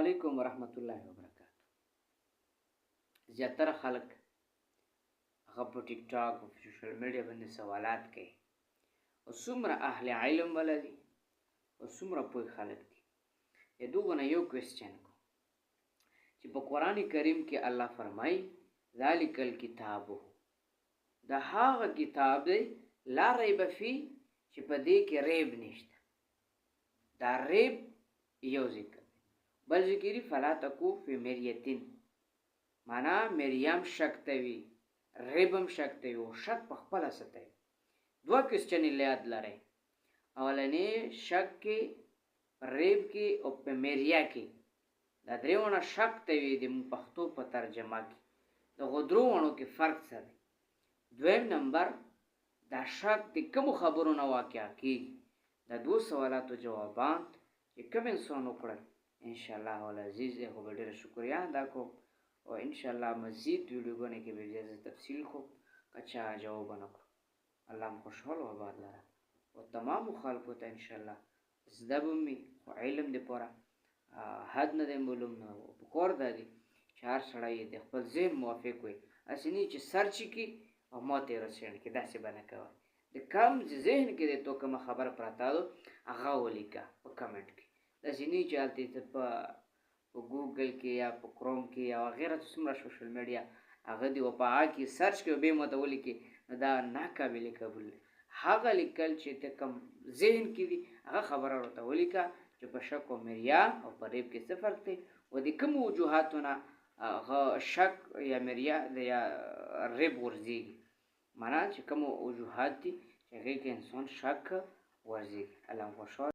علیکم ورحمت الله وبرکاته. زیاتره خلک هغه په ټیک ټاک او سوشل میډیا باندې سوالات کوي او څومره اهل علم ولري او څومره پوه خلک دي. دغه نه یو کوېسچن کو چې په قرآن کریم کې الله فرمایي ذالک الکتاب، دا هغه کتاب دی لا ریب فی چې په دې کې ریب نشته. دا ریب یو ذکر بل ذکری فلا تکو فی مریتین، معنا مریم شک توی ریبم شک توی او شک په خپل ستوي. دوه کوېسچن یاد لرئ، اولنی شک کې ریب کې او په مریا کې. دا دریونه شک توی د پښتو په ترجمه کې د غدروونو کې فرق څه دی. دویم نمبر دا شک د کوم خبرو نه واقع کیږي. دا دو سوالاتو جوابان چې کوم انسان وکړل ان شاء الله العزیز خو به ډېر شکریا ادا کوم او ان شاء الله مزید ویډیوګانې کې به زیات تفصیل خو کچا جواب نکړو. الله خوشحال و آباد لره او تمام خلکو ته ان شاء الله زده بمي خو علم دې پوره حد نه دی معلوم نه په کور دی چې هر سړی د خپل ذهن موافق وي، اسنی چې سرچ کی او ماته رسېن کې داسې باندې کوي. د کم ذهن کې د تو کوم خبر پراته دو هغه ولیکا په کمنټ کې. داسې نه چالتي ته په ګوګل کې یا په کروم کې یا غیره څومره سوشل میډیا هغه دی په هغه کې سرچ کې به ماته ولیکي دا ناقابل قبول. هغه لیکل چې ته کم ذهن کې دی هغه خبره ورته ولیکا چې په شک او مریا او په ریب کې څه فرق دی او د کوم وجوهاتونه هغه شک یا مریا یا ریب ورزيږي. معنا چې کوم وجوهات دي چې هغه کې انسان شک ورزيږي. الله خوشحال